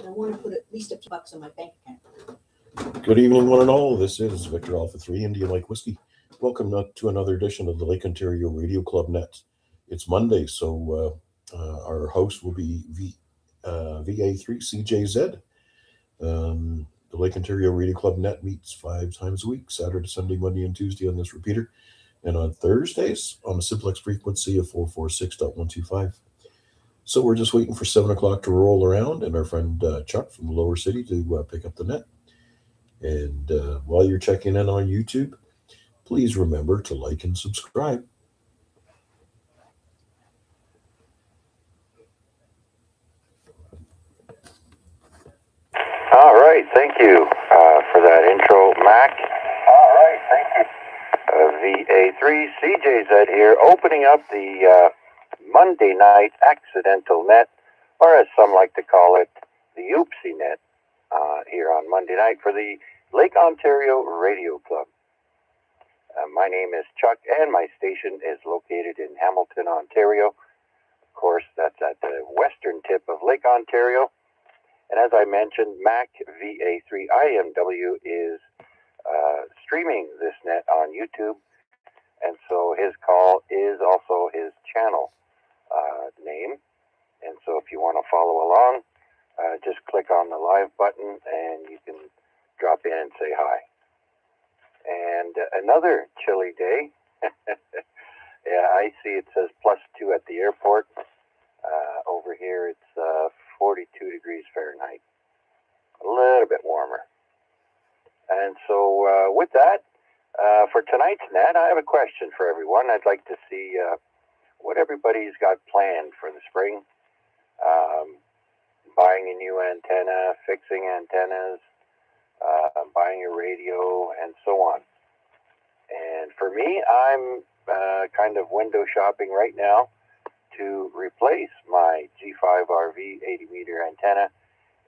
I want to put at least a few bucks in my bank account. Good evening, one and all. This is Victor Alpha 3 India Mike Whiskey. Welcome to another edition of the Lake Ontario Radio Club Net. It's Monday, so our host will be VA3CJZ. The Lake Ontario Radio Club Net meets 5 times a week, Saturday, Sunday, Monday, and Tuesday on this repeater, and on Thursdays on a simplex frequency of 446.125. So we're just waiting for 7 o'clock to roll around and our friend Chuck from the Lower City to pick up the net. And while you're checking in on YouTube, please remember to like and subscribe. All right, thank you for that intro, Mac. All right, thank you. VA3CJZ here, opening up the Monday night accidental net, or as some like to call it, the Oopsie net, here on Monday night for the Lake Ontario Radio Club. My name is Chuck, and my station is located in Hamilton, Ontario. Of course, that's at the western tip of Lake Ontario. And as I mentioned, Mac VA3IMW is streaming this net on YouTube, and so his call is also his channel name. And so if you want to follow along, just click on the live button and you can drop in and say hi. And another chilly day. Yeah, I see it says +2 at the airport. Over here it's 42 degrees Fahrenheit. A little bit warmer. And so with that, for tonight's net, I have a question for everyone. I'd like to see what everybody's got planned for the spring. Buying a new antenna, fixing antennas, buying a radio, and so on. And for me, I'm kind of window shopping right now to replace my G5RV 80-meter antenna.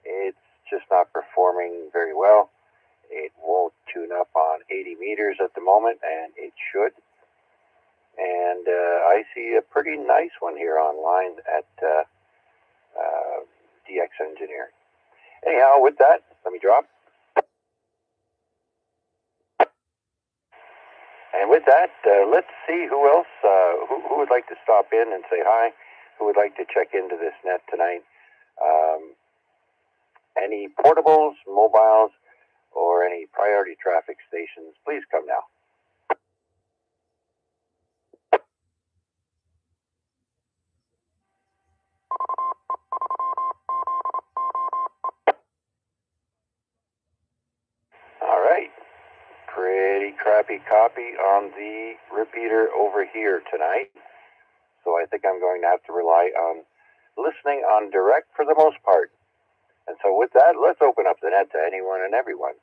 It's just not performing very well. It won't tune up on 80 meters at the moment, and it should. And I see a pretty nice one here online at DX Engineering. Anyhow, with that, let me drop. And with that, let's see who else, who would like to stop in and say hi, who would like to check into this net tonight. Any portables, mobiles, or any priority traffic stations, please come now. All right. Pretty crappy copy on the repeater over here tonight. So I think I'm going to have to rely on listening on direct for the most part. And so with that, let's open up the net to anyone and everyone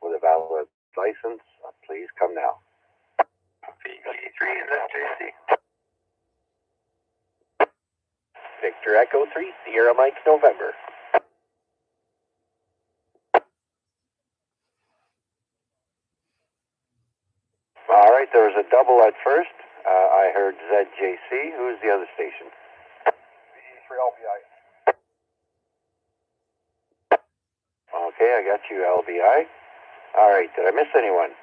with a valid license. Please come now. VA3IMW. Victor Echo 3, Sierra Mike November. All right, there was a double at first. I heard ZJC. Who's the other station? VA3LBI. Okay, I got you, LBI. All right, did I miss anyone?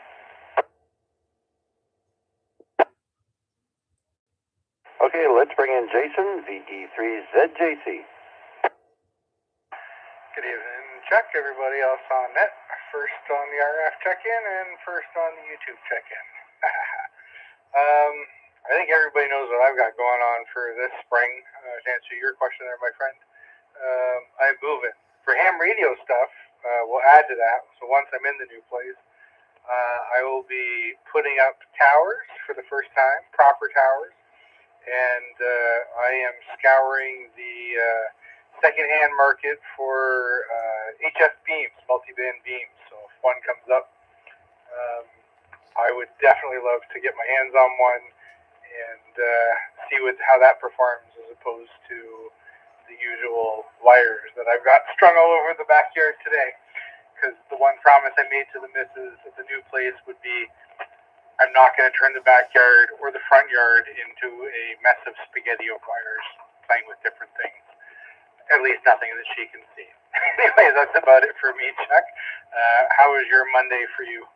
Okay, let's bring in Jason, VE3ZJC. Good evening, Chuck, everybody else on net. First on the RF check-in and first on the YouTube check-in. I think everybody knows what I've got going on for this spring. To answer your question there, my friend, I'm moving. For ham radio stuff, we'll add to that. So once I'm in the new place, I will be putting up towers for the first time, proper towers. And I am scouring the second-hand market for HF beams, multi-band beams. So if one comes up, I would definitely love to get my hands on one and see how that performs as opposed to the usual wires that I've got strung all over the backyard today. Because the one promise I made to the missus at the new place would be I'm not going to turn the backyard or the front yard into a mess of spaghetti wires playing with different things. At least nothing that she can see. Anyways, that's about it for me, Chuck. How was your Monday for you?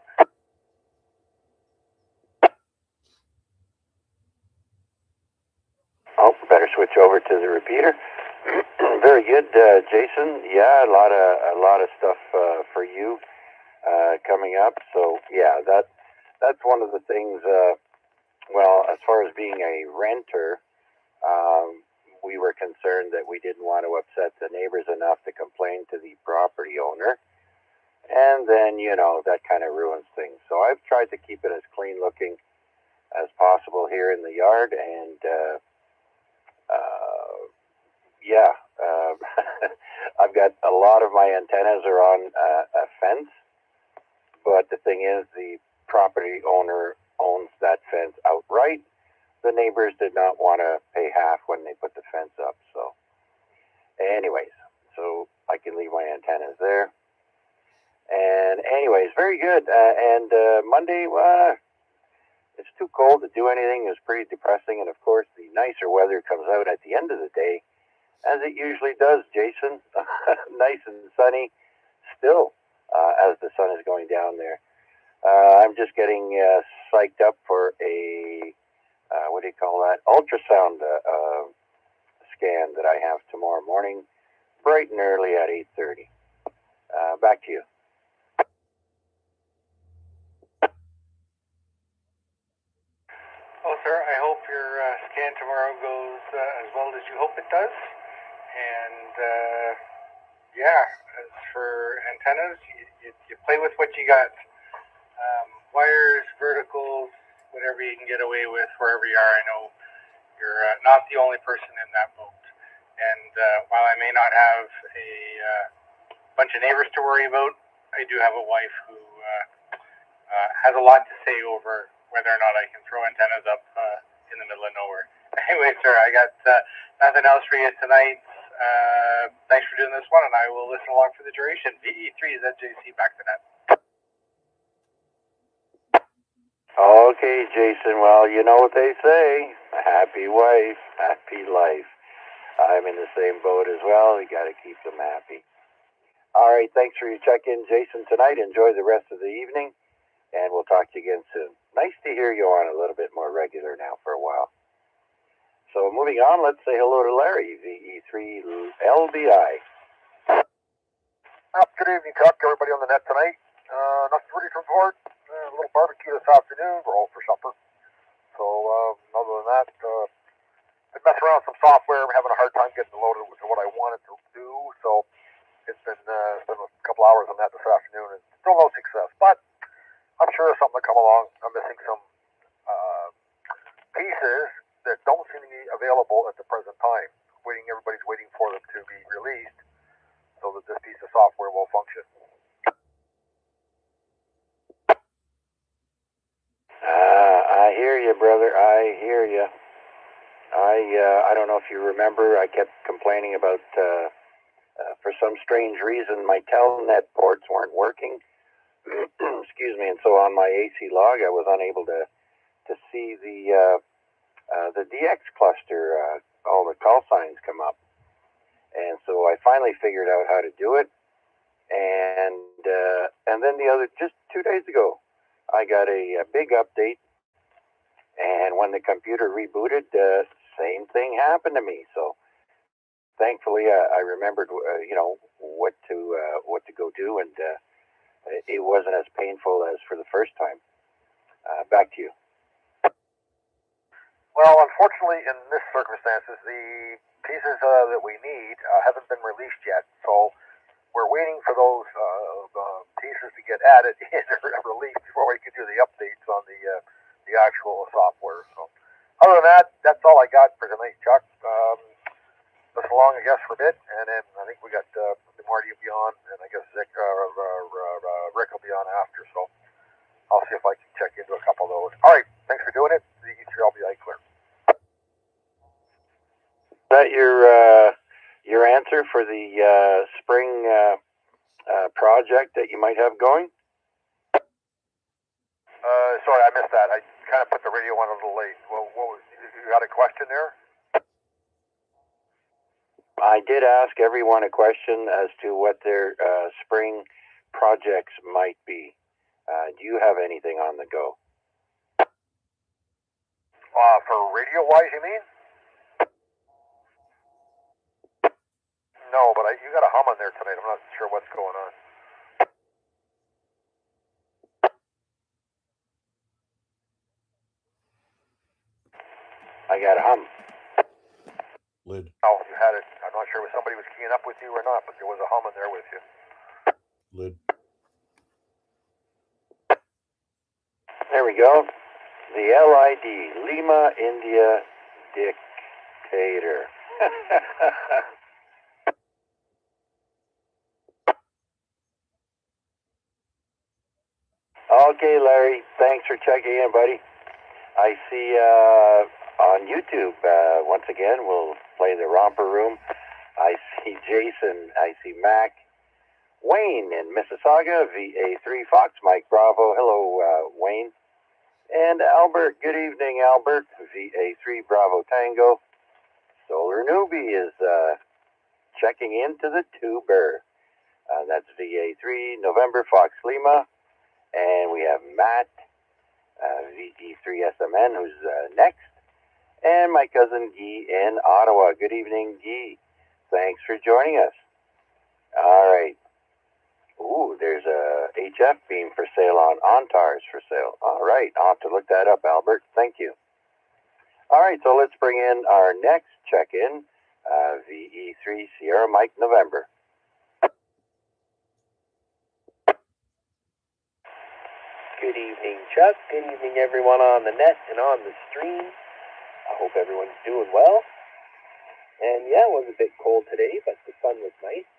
Oh, better switch over to the repeater. Very good, Jason. Yeah, a lot of stuff for you coming up. So yeah, that's one of the things. Well, as far as being a renter, we were concerned that we didn't want to upset the neighbors enough to complain to the property owner, and then that kind of ruins things. So I've tried to keep it as clean looking as possible here in the yard, and yeah, I've got a lot of my antennas are on a fence, but the thing is, the property owner owns that fence outright. The neighbors did not want to pay half when they put the fence up. So anyways, so I can leave my antennas there. And anyways, very good. And Monday, it's too cold to do anything. It was pretty depressing. And of course, the nicer weather comes out at the end of the day, as it usually does, Jason. Nice and sunny still as the sun is going down there. I'm just getting psyched up for a, what do you call that, ultrasound scan that I have tomorrow morning, bright and early at 8:30. Back to you. Well, sir, I hope your scan tomorrow goes as well as you hope it does. And yeah, as for antennas, you play with what you got. Wires, verticals, whatever you can get away with wherever you are. I know you're not the only person in that boat. And while I may not have a bunch of neighbors to worry about, I do have a wife who has a lot to say over whether or not I can throw antennas up in the middle of nowhere. Anyway, sir, I got nothing else for you tonight. Thanks for doing this one, and I will listen along for the duration. VA3IMW, back to that. Okay, Jason. Well, you know what they say. A happy wife, happy life. I'm in the same boat as well. We got to keep them happy. All right. Thanks for your check-in, Jason, tonight. Enjoy the rest of the evening, and we'll talk to you again soon. Nice to hear you on a little bit more regular now for a while. So moving on, let's say hello to Larry, VE3LBI. Good evening, Chuck. Everybody on the net tonight. Nothing really to report. A little barbecue this afternoon. We're all for supper. So other than that, been messing around with some software. I'm having a hard time getting it loaded to what I wanted to do. So it's been a couple hours on that this afternoon, and still no success. But I'm sure something will come along. I'm missing some pieces that don't seem to be available at the present time. Everybody's waiting for them to be released so that this piece of software will function. I hear you, brother. I hear you. I don't know if you remember, I kept complaining about, for some strange reason, my Telnet ports weren't working. Excuse me. And so on my AC log, I was unable to see the DX cluster, all the call signs come up. And so I finally figured out how to do it. And then just 2 days ago, I got a big update. And when the computer rebooted, same thing happened to me. So thankfully, I remembered, what to go do, and it wasn't as painful as for the first time. Back to you. Well, unfortunately, in this circumstances, the pieces that we need haven't been released yet. So we're waiting for those pieces to get added in or released before we can do the updates on the actual software. So other than that, that's all I got for tonight, Chuck. Listen along, I guess, for a bit, and then I think we got Marty will be on, and I guess Rick will be on after. So I'll see if I can check into a couple of those. All right, thanks for doing it. The E3LBI clear. Is that your answer for the spring project that you might have going? Sorry, I missed that. I kind of put the radio on a little late. Well, you got a question there? I did ask everyone a question as to what their spring projects might be. Do you have anything on the go? For radio-wise, you mean? No, but you got a hum on there tonight. I'm not sure what's going on. I got a hum. Lid. Oh, you had it. I'm not sure if somebody was keying up with you or not, but there was a hum in there with you. Lid. There we go. The LID, Lima India Dictator. Okay, Larry. Thanks for checking in, buddy. I see on YouTube, once again, we'll play the Romper Room. I see Jason. I see Mac. Wayne in Mississauga, VA3 Fox Mike Bravo. Hello, Wayne. And Albert. Good evening, Albert. VA3 Bravo Tango. Solar Newbie is checking into the tuber. That's VA3 November Fox Lima. And we have Matt, VD3SMN, who's next. And my cousin Guy in Ottawa. Good evening, Guy. Thanks for joining us. All right. Ooh, there's a HF beam for sale on Ontars for sale. All right. I'll have to look that up, Albert. Thank you. All right. So let's bring in our next check-in, VE3 Sierra Mike November. Good evening, Chuck. Good evening, everyone on the net and on the stream. I hope everyone's doing well. And yeah, it was a bit cold today, but the sun was nice.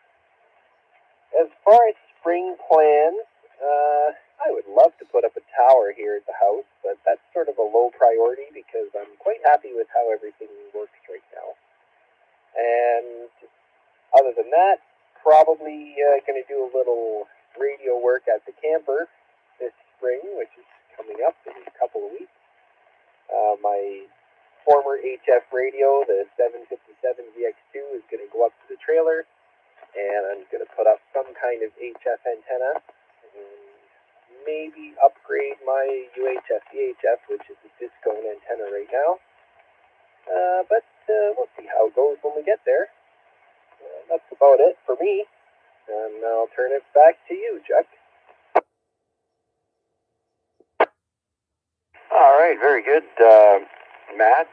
As far as spring plans, I would love to put up a tower here at the house, but that's sort of a low priority because I'm quite happy with how everything works right now. And other than that, probably going to do a little radio work at the camper this spring, which is coming up in a couple of weeks. My former HF radio, the 757 VX2, is going to go up to the trailer, and I'm going to put up some kind of HF antenna, and maybe upgrade my UHF VHF, which is a discone antenna right now. But we'll see how it goes when we get there. That's about it for me, and I'll turn it back to you, Chuck. All right, very good. Matt,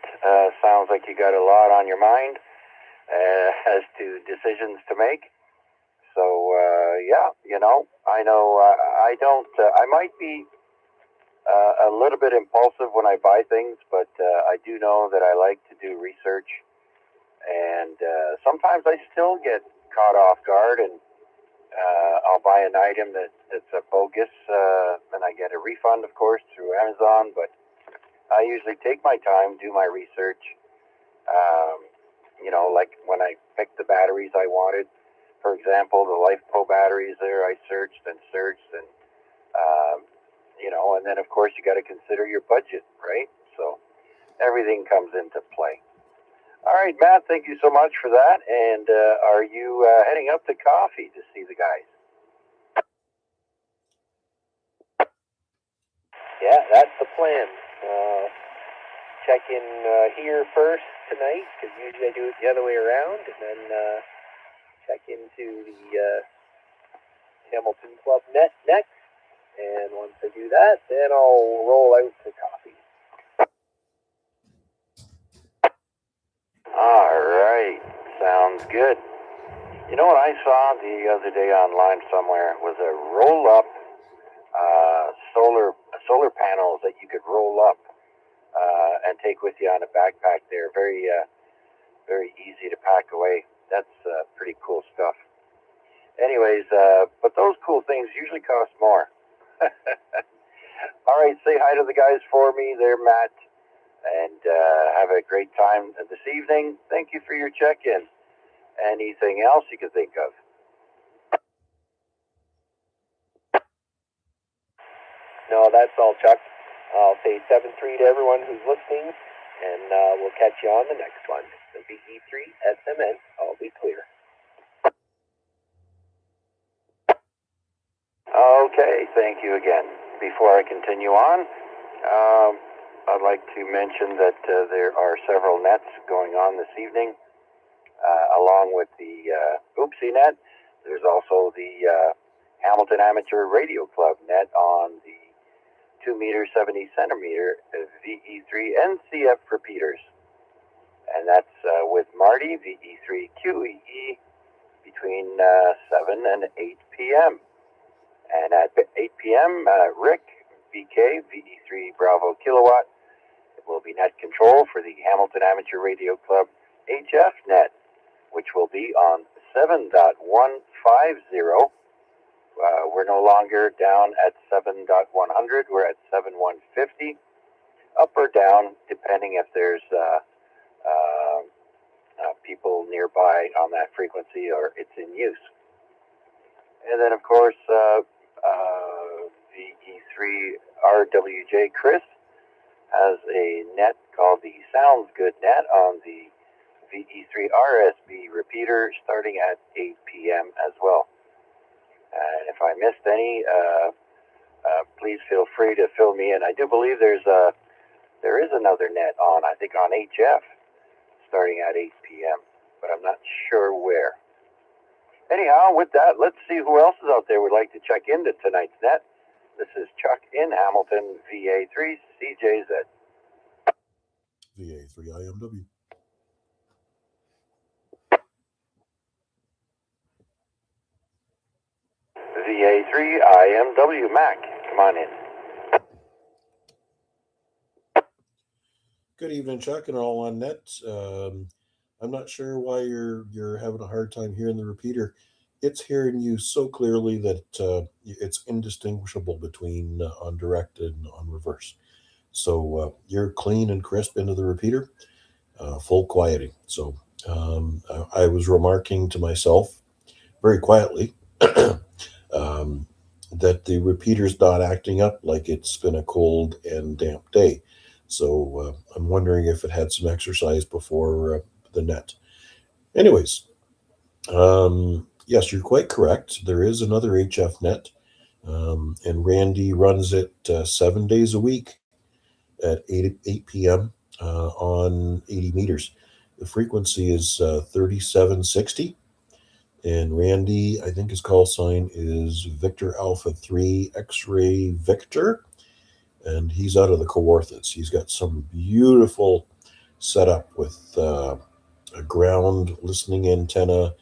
sounds like you got a lot on your mind as to decisions to make. So, yeah, I might be a little bit impulsive when I buy things, but I do know that I like to do research. And sometimes I still get caught off guard, and I'll buy an item that's a bogus, and I get a refund, of course, through Amazon, but I usually take my time, do my research. Like when I picked the batteries I wanted, for example, the LifePro batteries there, I searched, and and then, of course, you got to consider your budget, right? So everything comes into play. All right, Matt, thank you so much for that. And are you heading up to coffee to see the guys? Yeah, that's the plan. Check in here first tonight, because usually I do it the other way around, and then check into the Hamilton Club net next. And once I do that, then I'll roll out to coffee. All right, sounds good. You know what I saw the other day online somewhere was a roll-up solar panels that you could roll up and take with you on a backpack. They're very easy to pack away. That's pretty cool stuff. Anyways, but those cool things usually cost more. All right, say hi to the guys for me. They're Matt. And have a great time this evening. Thank you for your check-in. Anything else you can think of? No, that's all, Chuck. I'll say 7-3 to everyone who's listening, and we'll catch you on the next one. The VE3 SMN, I'll be clear. Okay, thank you again. Before I continue on, I'd like to mention that there are several nets going on this evening, along with the Oopsie net. There's also the Hamilton Amateur Radio Club net on the 2 meter 70 centimeter VE3 NCF repeaters. And that's with Marty, VE3 QEE, between 7 and 8 p.m. And at 8 p.m., Rick, VK, VE3 Bravo Kilowatt, will be net control for the Hamilton Amateur Radio Club HF net, which will be on 7.150. We're no longer down at 7.100. We're at 7.150, up or down, depending if there's people nearby on that frequency or it's in use. And then, of course, VE3RWJ Chris has a net called the Sounds Good net on the VE3RSB repeater starting at 8 p.m. as well. And if I missed any, please feel free to fill me in. I do believe there is another net on, I think on HF, starting at 8 p.m., but I'm not sure where. Anyhow, with that, let's see who else is out there would like to check into tonight's net. This is Chuck in Hamilton, VA3CJZ. VA3IMW. VA3IMW. Mac, come on in. Good evening, Chuck, and all on net. I'm not sure why you're having a hard time hearing the repeater. It's hearing you so clearly that it's indistinguishable between on direct and on reverse. So you're clean and crisp into the repeater, full quieting. So I was remarking to myself very quietly that the repeater's not acting up like it's been a cold and damp day. So I'm wondering if it had some exercise before the net. Anyways, yes, you're quite correct. There is another HF net, and Randy runs it 7 days a week at 8 p.m. On 80 meters. The frequency is 3760. And Randy, I think his call sign is Victor Alpha 3 X-Ray Victor. And he's out of the Kawarthas. He's got some beautiful setup with a ground listening antenna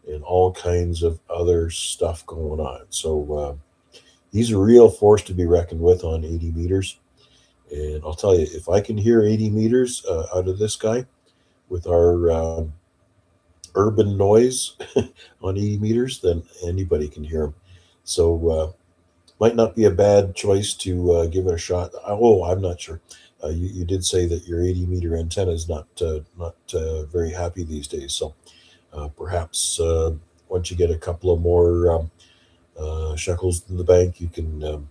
and all kinds of other stuff going on. So he's a real force to be reckoned with on 80 meters. And I'll tell you, if I can hear 80 meters out of this guy with our urban noise on 80 meters, then anybody can hear him. So might not be a bad choice to give it a shot. Oh, I'm not sure. You did say that your 80 meter antenna is not very happy these days. So perhaps once you get a couple of more shekels in the bank, you can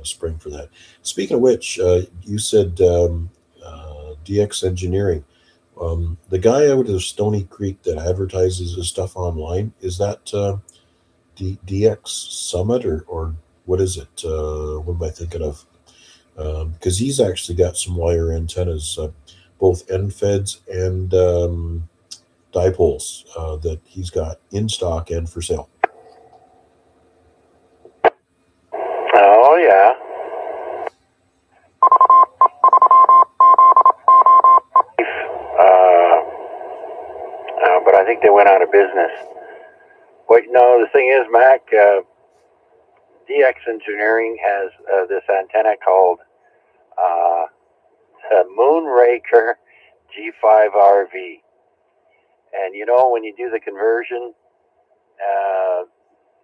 spring for that. Speaking of which, you said DX Engineering. The guy out of Stony Creek that advertises his stuff online, is that DX Summit or what is it? What am I thinking of? Because he's actually got some wire antennas, both end feds and dipoles that he's got in stock and for sale. Oh, yeah. But I think they went out of business. But no, the thing is, Mac, DX Engineering has this antenna called Moonraker G5RV. And you know, when you do the conversion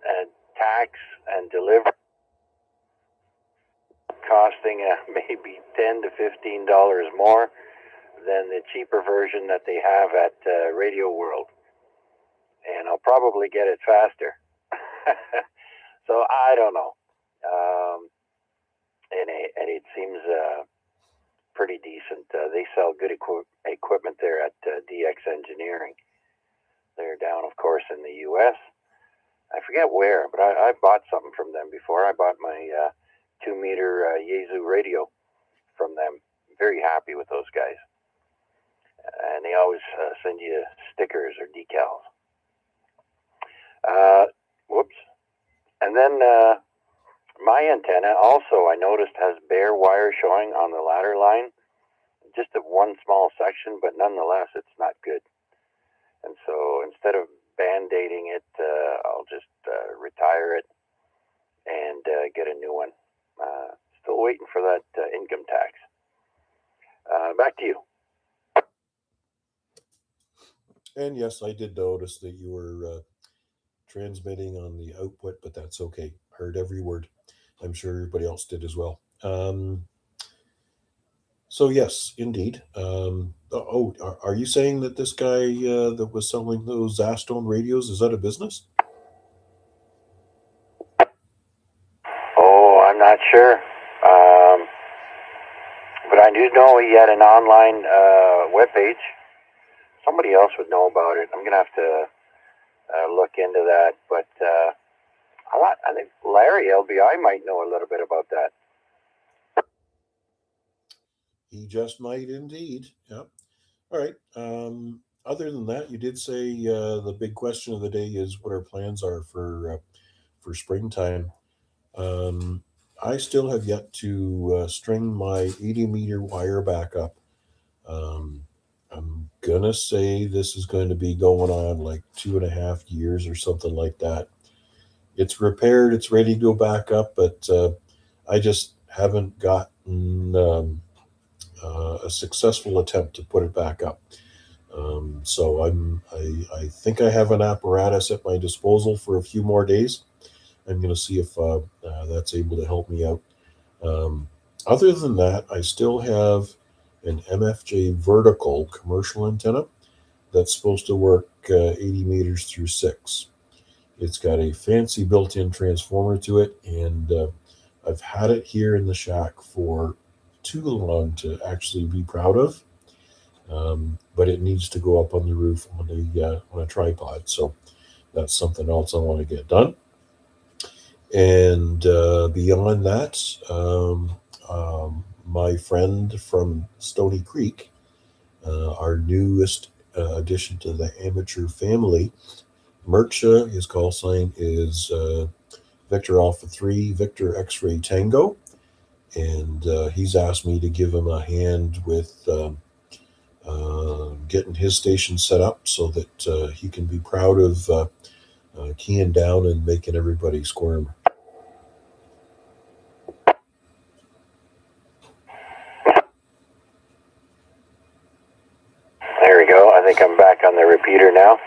and tax and delivery, costing maybe $10 to $15 more than the cheaper version that they have at Radio World. And I'll probably get it faster. So I don't know. And it seems pretty decent. They sell good equipment there at DX Engineering. They're down, of course, in the U.S. I forget where, but I bought something from them before. I bought my 2-meter Yaesu radio from them. Very happy with those guys. And they always send you stickers or decals. Whoops. And then my antenna also, I noticed, has bare wire showing on the ladder line. Just a one small section, but nonetheless, it's not good. And so instead of band-aiding it, I'll just retire it and get a new one. Still waiting for that income tax. Back to you. And yes, I did notice that you were transmitting on the output, but that's okay. Heard every word. I'm sure everybody else did as well. So yes, indeed. Are you saying that this guy that was selling those Zastone radios, is that a business? Oh, I'm not sure. But I do know he had an online webpage. Somebody else would know about it. I'm going to have to look into that. But I think Larry LBI might know a little bit about that. He just might indeed. Yeah. All right. Other than that, you did say the big question of the day is what our plans are for springtime. I still have yet to string my 80-meter wire back up. I'm gonna say this is going to be going on like 2.5 years or something like that. It's repaired, it's ready to go back up, but I just haven't gotten a successful attempt to put it back up. So I think I have an apparatus at my disposal for a few more days. I'm going to see if that's able to help me out. Other than that, I still have an MFJ vertical commercial antenna that's supposed to work 80 meters through 6. It's got a fancy built-in transformer to it, and I've had it here in the shack for too long to actually be proud of. But it needs to go up on the roof on a tripod, so that's something else I want to get done. And beyond that, my friend from Stony Creek, our newest addition to the amateur family, Mircha, his call sign is Victor Alpha 3, Victor X-Ray Tango. And he's asked me to give him a hand with getting his station set up so that he can be proud of keying down and making everybody squirm. There we go. I think I'm back on the repeater now.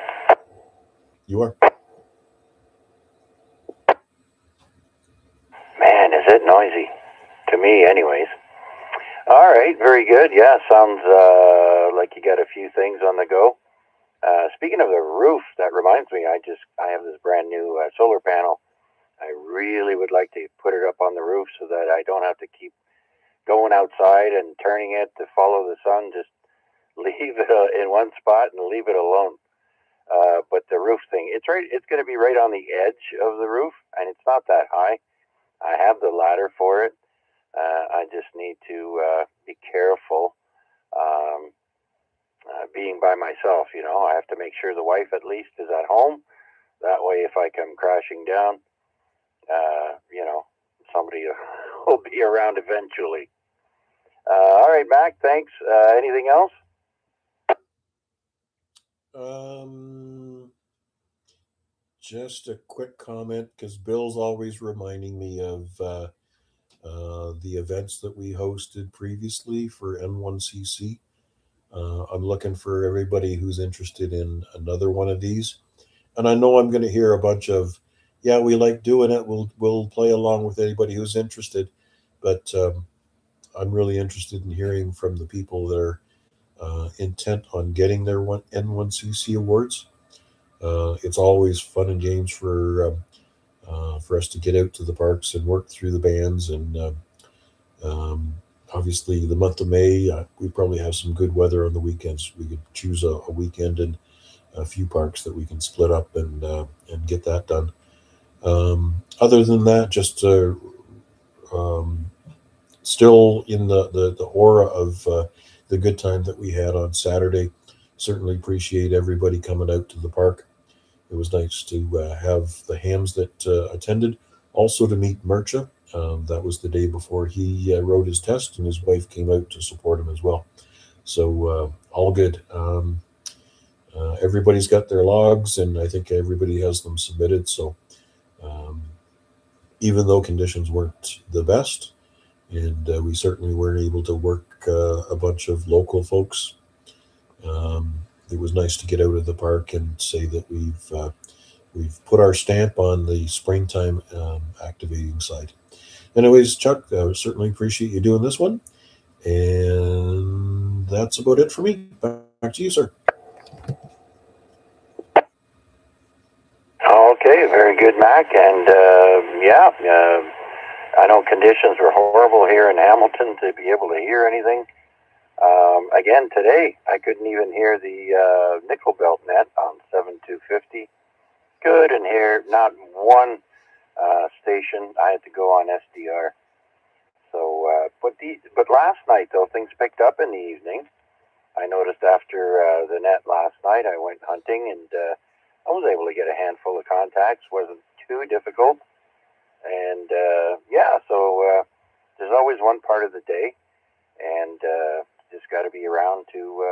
You are. Man, is it noisy. To me, anyways. All right, very good. Yeah, sounds like you got a few things on the go. Speaking of the roof, that reminds me, I have this brand new solar panel. I really would like to put it up on the roof so that I don't have to keep going outside and turning it to follow the sun. Just leave it in one spot and leave it alone. But the roof thing, it's going to be right on the edge of the roof, and it's not that high. I have the ladder for it. I just need to be careful being by myself. I have to make sure the wife at least is at home. That way, if I come crashing down, somebody will be around eventually. All right, Mac, thanks. Anything else? Just a quick comment, because Bill's always reminding me of the events that we hosted previously for N1CC. I'm looking for everybody who's interested in another one of these. And I know I'm going to hear a bunch of, yeah, we like doing it. We'll play along with anybody who's interested. But I'm really interested in hearing from the people that are intent on getting their N1CC awards. It's always fun and games for us to get out to the parks and work through the bands. And obviously, the month of May, we probably have some good weather on the weekends. We could choose a weekend and a few parks that we can split up and get that done. Other than that, just still in the aura of the good time that we had on Saturday. Certainly appreciate everybody coming out to the park. It was nice to have the hams that attended. Also to meet Murcha. That was the day before he wrote his test, and his wife came out to support him as well. So all good. Everybody's got their logs, and I think everybody has them submitted. So even though conditions weren't the best, and we certainly weren't able to work a bunch of local folks, it was nice to get out of the park and say that we've put our stamp on the springtime activating side. Anyways, Chuck, I certainly appreciate you doing this one. And that's about it for me. Back to you, sir. Okay, very good, Mac. And I know conditions were horrible here in Hamilton to be able to hear anything. Again, today, I couldn't even hear the nickel belt net on 7250. Couldn't hear not one station. I had to go on SDR. So, but last night, though, things picked up in the evening. I noticed after the net last night, I went hunting, and I was able to get a handful of contacts. Wasn't too difficult. And, so there's always one part of the day, and just got to be around to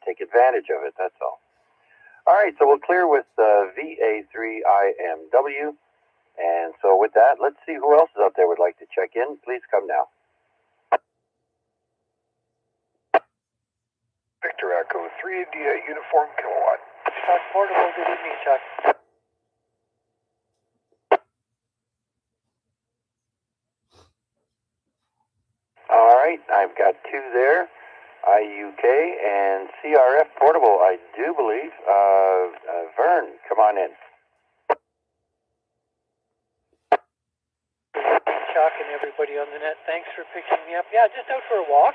take advantage of it, that's all. All right, so we'll clear with VA3IMW. And so with that, let's see who else is out there would like to check in. Please come now. Victor Echo 3 India Uniform Kilowatt. Chuck Portable, good evening, Chuck. All right, I've got two there, IUK and CRF Portable, I do believe. Vern, come on in. Chuck and everybody on the net, thanks for picking me up. Yeah, just out for a walk.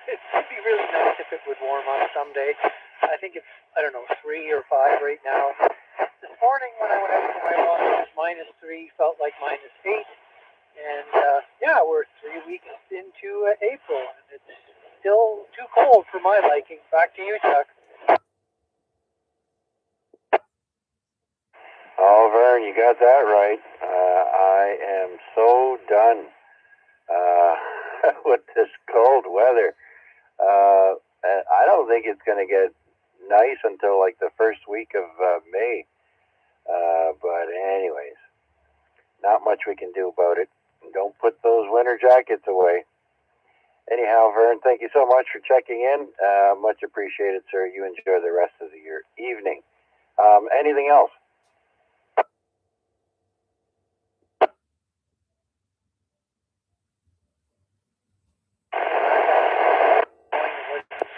It'd be really nice if it would warm up someday. I think it's, 3 or 5 right now. This morning when I went out for my walk, it was -3, felt like -8. And we're 3 weeks into April, and it's still too cold for my liking. Back to you, Chuck. Oh, Vern, you got that right. I am so done with this cold weather. I don't think it's going to get nice until like the first week of May. But anyways, not much we can do about it. Don't put those winter jackets away. Anyhow, Vern, thank you so much for checking in. Much appreciated, sir. You enjoy the rest of your evening. Anything else?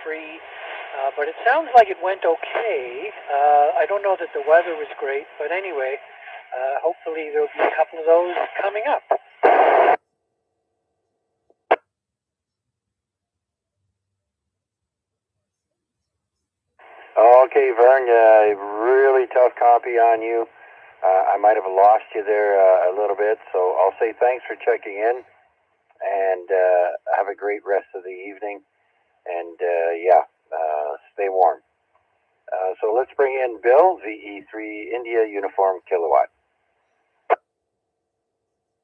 Free, but it sounds like it went okay. I don't know that the weather was great, but anyway, hopefully there'll be a couple of those coming up. Okay, Vern, really tough copy on you. I might have lost you there a little bit, so I'll say thanks for checking in, and have a great rest of the evening, and stay warm. So let's bring in Bill, VE3 India Uniform Kilowatt.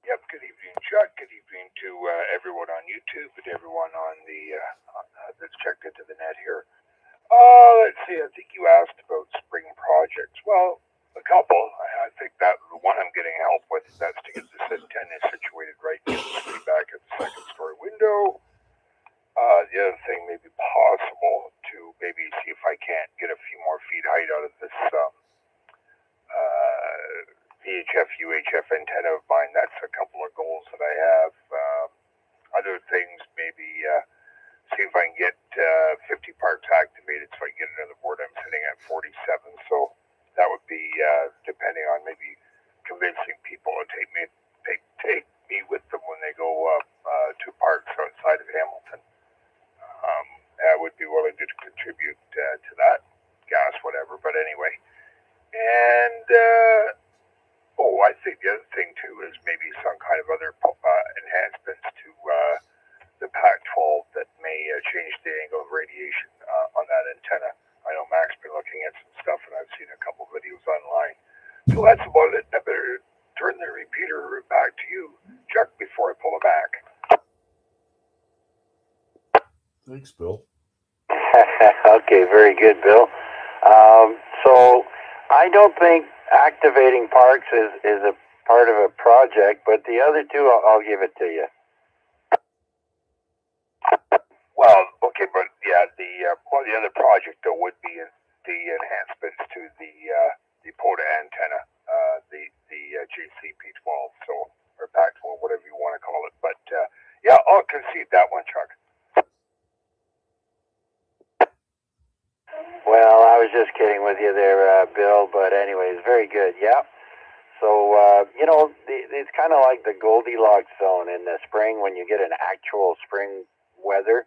Yep, good evening, Chuck. Good evening to everyone on YouTube and everyone on the that's checked into the net here. Let's see, I think you asked about spring projects. Well, a couple. I think that the one I'm getting help with, that's to get this antenna situated right, get the feedback at the second story window. The other thing may be possible to maybe see if I can't get a few more feet height out of this VHF, UHF antenna of mine. That's a couple of goals that I have. Other things, maybe see if I can get 50 parts activated so I can get another board. I'm sitting at 47, so that would be depending on maybe convincing people to take me with them when they go to parks outside of Hamilton. I would be willing to contribute to that, gas, whatever. But anyway, and Oh, I think the other thing too is maybe some kind of other enhancements to the Pac-12 that may change the angle of radiation on that antenna. I know Mac's been looking at some stuff, and I've seen a couple videos online. So that's about it. I better turn the repeater back to you, Chuck, before I pull it back. Thanks, Bill. Okay, very good, Bill. So I don't think activating parks is a part of a project, but the other two, I'll give it to you. Well, okay, but yeah, the other project though would be the enhancements to the POTA antenna, the JCP12, so or Pac-12, whatever you want to call it. But yeah, I'll concede that one, Chuck. Well, I was just kidding with you there, Bill, but anyways, very good, yeah. So, it's kind of like the Goldilocks zone in the spring when you get an actual spring weather.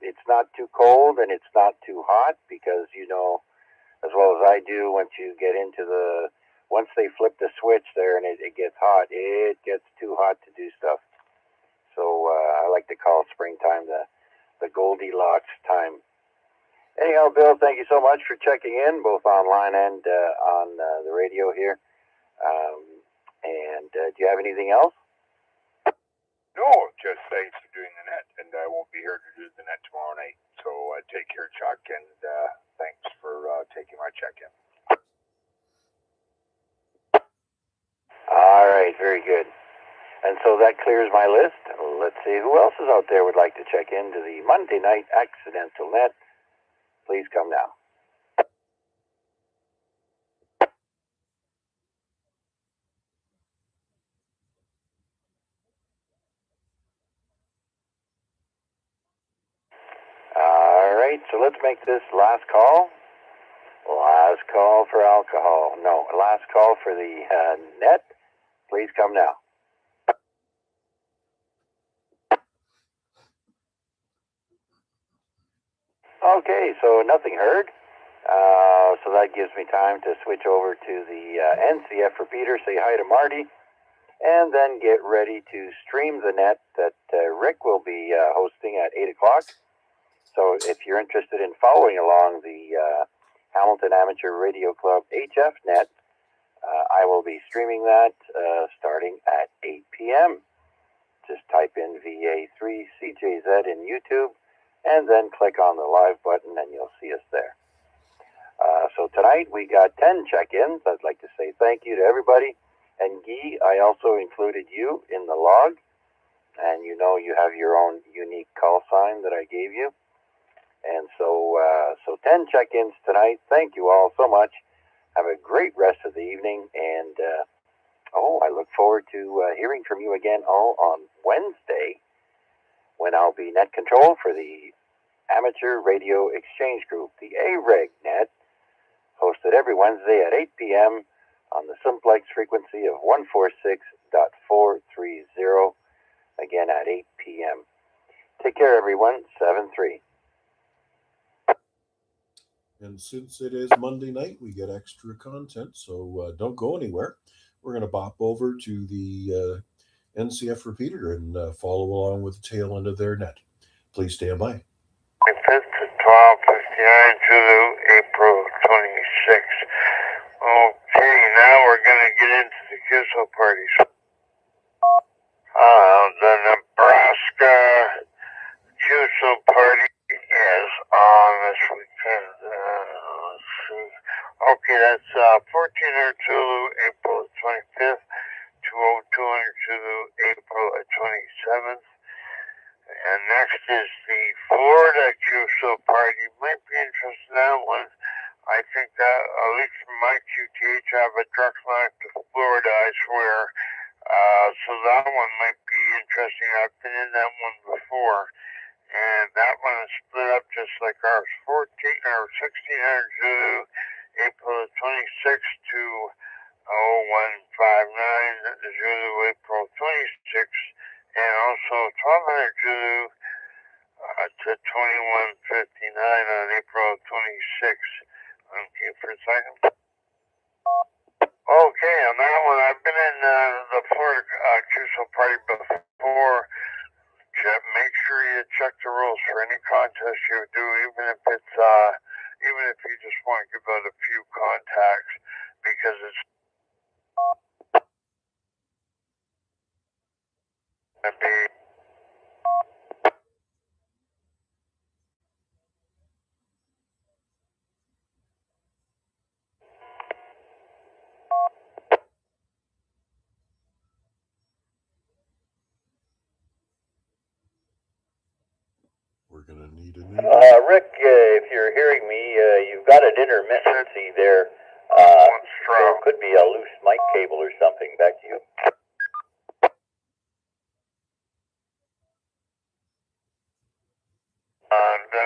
It's not too cold and it's not too hot because, as well as I do, once they flip the switch there and it gets hot, it gets too hot to do stuff. So, I like to call springtime the Goldilocks time. Anyhow, Bill, thank you so much for checking in, both online and on the radio here. Do you have anything else? No, just thanks for doing the net, and I won't be here to do the net tomorrow night. So take care, Chuck, and thanks for taking my check-in. All right, very good. And so that clears my list. Let's see who else is out there would like to check into the Monday night accidental net. Please come now. All right, so let's make this last call. Last call for alcohol. No, last call for the net. Please come now. Okay, so nothing heard. So that gives me time to switch over to the NCF repeater, say hi to Marty, and then get ready to stream the net that Rick will be hosting at 8 o'clock. So if you're interested in following along the Hamilton Amateur Radio Club HF net, I will be streaming that starting at 8 p.m. Just type in VA3CJZ in YouTube, and then click on the live button and you'll see us there. So tonight we got 10 check-ins. I'd like to say thank you to everybody. And Guy, I also included you in the log. And you have your own unique call sign that I gave you. And so 10 check-ins tonight. Thank you all so much. Have a great rest of the evening. And, I look forward to hearing from you again all on Wednesday when I'll be net control for the Amateur Radio Exchange Group, the AREG net, hosted every Wednesday at 8 p.m. on the simplex frequency of 146.430, again at 8 p.m. Take care, everyone. 7-3. And since it is Monday night, we get extra content, so don't go anywhere. We're going to bop over to the NCF repeater and follow along with the tail end of their net. Please stand by. 25th to 12:59 Zulu, April 26. Okay, now we're going to get into the QSO parties. The Nebraska QSO party is on this weekend. Let's see. Okay, that's 1400 Zulu, April 25th, 20200 Zulu, April 27th. And next is the Florida QSO party. You might be interested in that one. I think that, at least from my QTH, I have a direct line to Florida, I swear. So that one might be interesting. I've been in that one before. And that one is split up just like ours. 1600 Zulu, April 26th to 0159 Zulu, April 26th. And also 1200 Zulu to 2159 on April 26th. Okay, for a second. Okay, you do, even if it's even if you just want to give out a few contacts, because it's gonna be. We're gonna need a new. Rick, if you're hearing me, you've got an intermittency there. So it could be a loose mic cable or something. Back to you.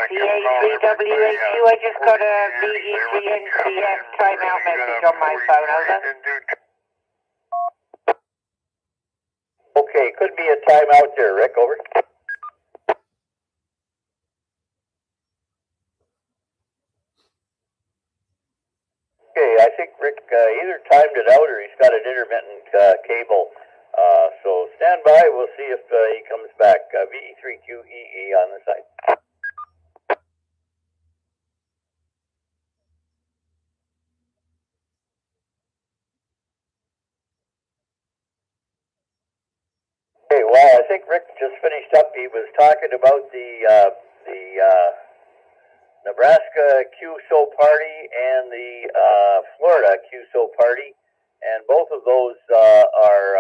VA3IMW, I just got a VA3NCF timeout message on my phone, over. Okay, could be a timeout there, Rick, over. Okay, I think Rick either timed it out or he's got an intermittent cable. So stand by, we'll see if he comes back. VE3QEE on the side. Okay, well, I think Rick just finished up. He was talking about the Nebraska QSO party and the Florida QSO party, and both of those are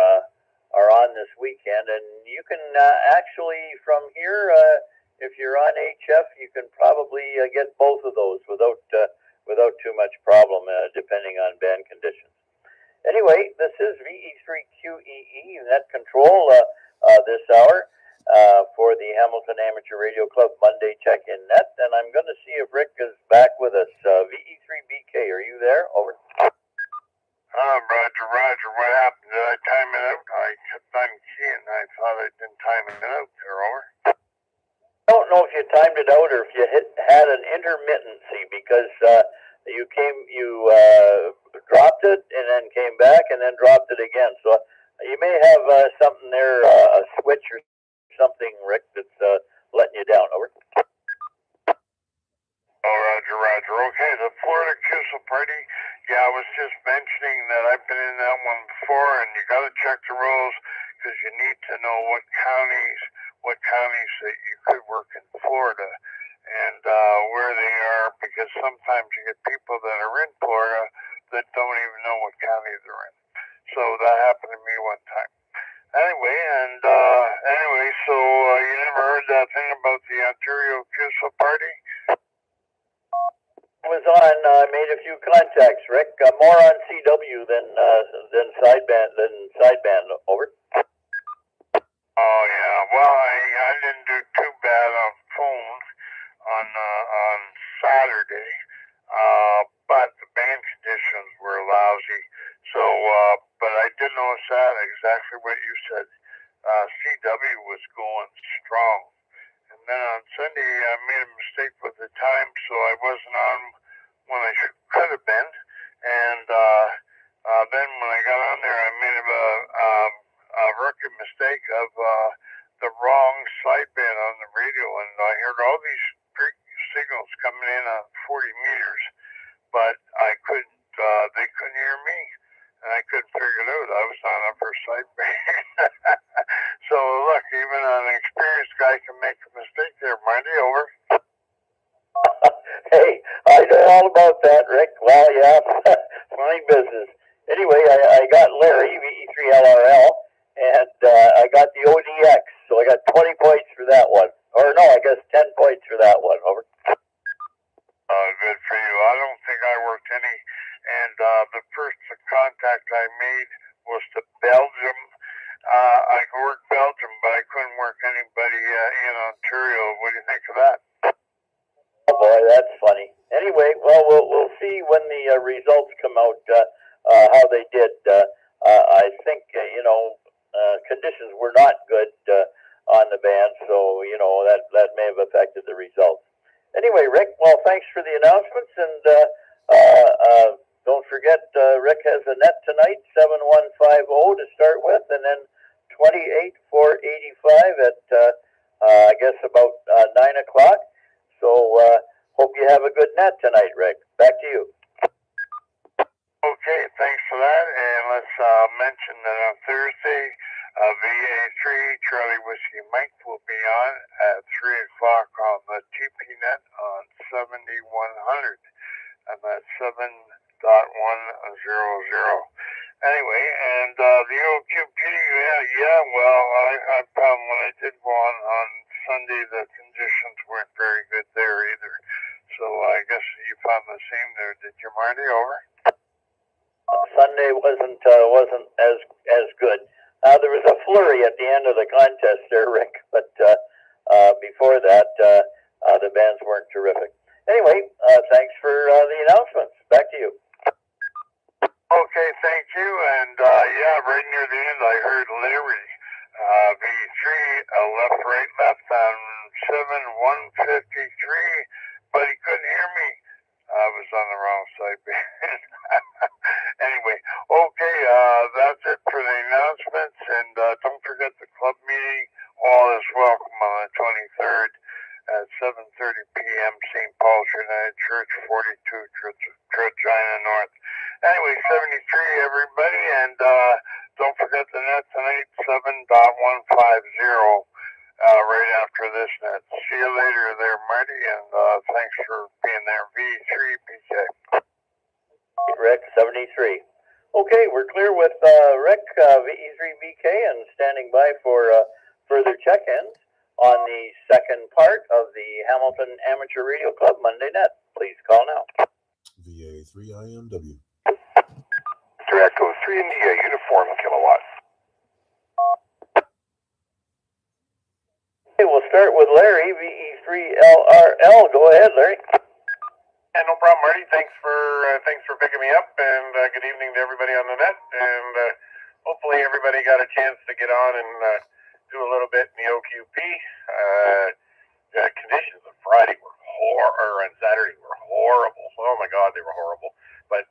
on this weekend. And you can actually from here, if you're on HF, you can probably get both of those without too much problem, depending on band conditions. Anyway, this is VE3QEE Net Control this hour for the Hamilton Amateur Radio Club Monday Check-In Net, and I'm going to see if Rick is back with us. VE3BK, are you there? Over. Roger. What happened? Did I time it out? I kept on keying. I thought I didn't time it out there. Over. I don't know if you timed it out or if you had an intermittency, because you dropped it and then came back and then dropped it again. So you may have something there, a switch or something, Rick, that's letting you down. Over. Oh, Roger. Okay, the Florida QSO party. Yeah, I was just mentioning that I've been in that one before, and you got to check the rules because you need to know what counties that you could work in Florida and where they are, because sometimes you get people that are in Florida that don't even know what county they're in. So that happened to me one time. Anyway, so you never heard that thing about the Ontario QSO party? I was on, made a few contacts, Rick. More on CW than sideband. Over. Oh yeah, well I didn't do too bad on phone on Saturday, but the band conditions were lousy. So, but I did notice that exactly what you said. CW was going strong, and then on Sunday I made a mistake with the time, so I wasn't on when I could have been, and then when I got on there, I made a rookie mistake of the wrong sideband on the radio, and I heard all these signals coming in on 40 meters, but I couldn't. They couldn't hear me, and I couldn't figure it out. I was on upper sideband. So look, even an experienced guy can make a mistake there. Marty, over. Hey, I know all about that, Rick. Well, yeah, fine business. Anyway, I got Larry, VE3LRL, and I got the ODX, so I got 20 points for that one. Or no, I guess 10 points for that one. Over. Good for you. I don't think I worked any, and the first contact I made was to Belgium. I could work Belgium, but I couldn't work anybody in Ontario. What do you think of that? Oh boy, that's funny. Anyway, well, we'll see when the results come out how they did. I think conditions were not good on the band, so that may have affected the results. Anyway, Rick, well, thanks for the announcements, and don't forget, Rick has a net tonight, 7150 to start with, and then 28,485 at I guess about 9 o'clock. So have a good net tonight, Rick. Back to you. Okay, thanks for that. And let's mention that on Thursday, VA3 Charlie Whiskey Mike will be on at 3 o'clock on the TP net on 7100. And that's 7.100. Anyway, and the OQP, well, I found when I did go on Sunday, the conditions weren't very good there either. So I guess you found the same there, did you, Marty? Over. Sunday wasn't as good. There was a flurry at the end of the contest there, Rick, but before that, the bands weren't terrific. Anyway, thanks for the announcements. Back to you. Okay, thank you. And right near the end, I heard Larry, V3, left on 7153, but he couldn't hear me. I was on the wrong side. Anyway, okay, that's it for the announcements. And don't forget the club meeting. All is welcome on the 23rd at 7:30 p.m. St. Paul's United Church, 42 Regina North. Anyway, 73, everybody, and don't forget the net tonight, 7.150, right after this net. See you later there, Marty, and thanks for being there. V3BK. Rick, 73. Okay, we're clear with Rick, VE3BK, and standing by for further check-ins on the second part of the Hamilton Amateur Radio Club Monday Net. Please call now. VA3IMW. Mr. Echo 3 in the uniform kilowatt. Okay, we'll start with Larry, VE3LRL. Go ahead, Larry. Yeah, no problem, Marty. Thanks for picking me up, and good evening to everybody on the net. And hopefully everybody got a chance to get on and do a little bit in the OQP. Conditions on Friday were or on Saturday were horrible. Oh my God, they were horrible. But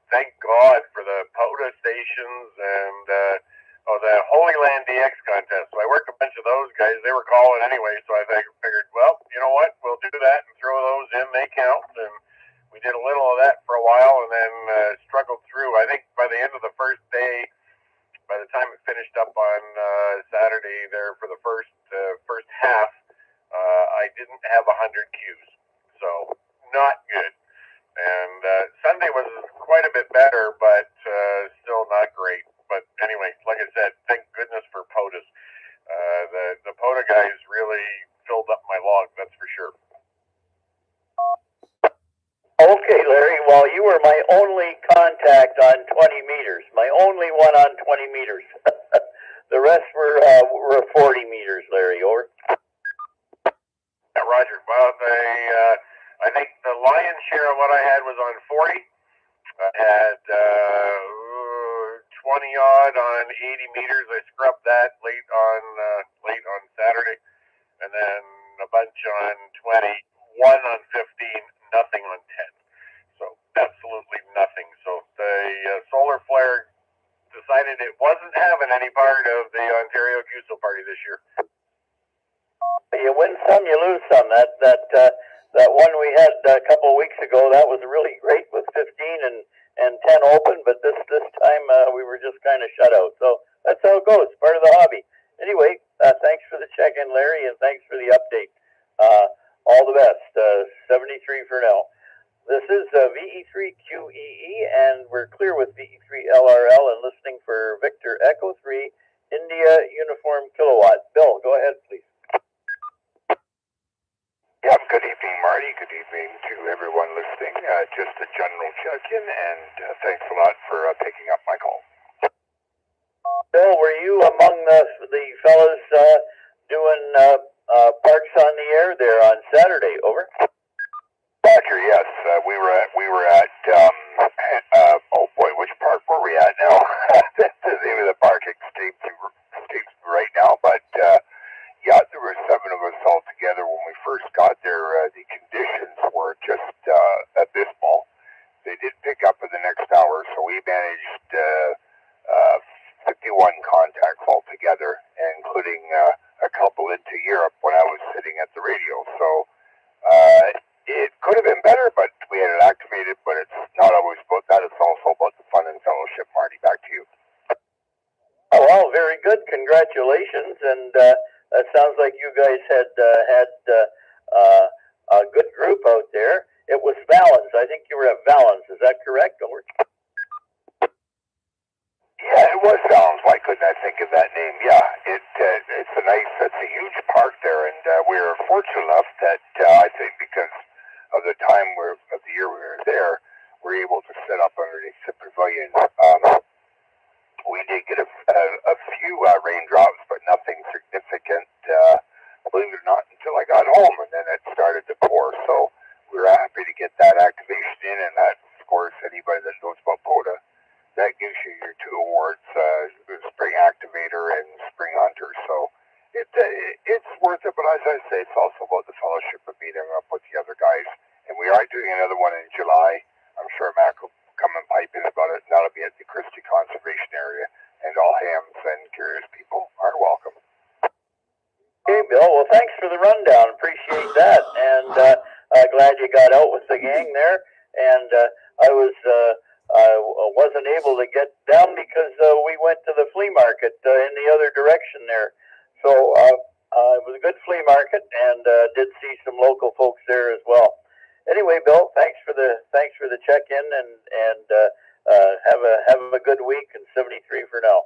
thank God for the POTA stations and the Holy Land DX contest. So I worked a bunch of those guys. They were calling anyway, so I figured, well, you know what? We'll do that and throw those in. They count. And we did a little of that for a while and then struggled through. I think by the end of the first day, by the time it finished up on Saturday there for the first half, I didn't have 100 Qs. So not good. And Sunday was quite a bit better, but still not great. But anyway, like I said, thank goodness for POTUS. The POTA guys really filled up my log, that's for sure. Okay, Larry, well, you were my only contact on 20 meters. My only one on 20 meters. The rest were 40 meters, Larry. Over. Yeah, Roger. Well, I think the lion's share of what I had was on 40. I had 20 odd on 80 meters. I scrubbed that late on Saturday, and then a bunch on 20, one on 15, nothing on 10. So absolutely nothing. So the solar flare decided it wasn't having any part of the Ontario QSO party this year. You win some, you lose some. That one we had a couple of weeks ago, that was really great with 15 and 10 open, but this time we were just kind of shut out. So that's how it goes, part of the hobby. Anyway, thanks for the check-in, Larry, and thanks for the update. All the best. 73 for now. This is VE3QEE, and we're clear with VE3LRL and listening for Victor Echo 3, India Uniform Kilowatt. Bill, go ahead, please. Yeah, good evening, Marty. Good evening to everyone listening. Just a general check-in, and thanks a lot for picking up my call. Bill, were you among the fellas doing parks on the air there on Saturday? Over. Roger. Yes, we were at. Oh boy, which park were we at now? The name of the park escapes me right now, but. Yeah, there were 7 of us all together. When we first got there, the conditions were just abysmal. They did pick up in the next hour, so we managed 51 contacts altogether, including a couple into Europe when I was sitting at the radio. So it could have been better, but we had it activated, but it's not always about that. It's also about the fun and fellowship. Marty, back to you. Oh, well, very good. Congratulations. And it sounds like you guys had a good group out there. It was Valens. I think you were at Valens. Is that correct? Or? Yeah, it was Valens. Why couldn't I think of that name? Yeah, it's a huge park there, and we were fortunate enough that I think because of the time of the year we were there, we were able to set up underneath the pavilion. We did get a few raindrops, but nothing significant. Believe it or not, until I got home, and then it started to pour. So we were happy to get that activation in, and that, of course, anybody that knows about POTA, that gives you your two awards, Spring Activator and Spring Hunter. So it's worth it, but as I say, it's also about the fellowship of meeting up with the other guys. And we are doing another one in July. I'm sure Mac will come and pipe in about it, and that'll be at the Christie Conservation Area, and all hams and curious people are welcome. Okay, Bill. Well, thanks for the rundown. Appreciate that, and glad you got out with the gang there. And I wasn't able to get down because we went to the flea market in the other direction there. So it was a good flea market, and did see some local folks there as well. Anyway, Bill, thanks for the check-in, and have a good week, and 73 for now.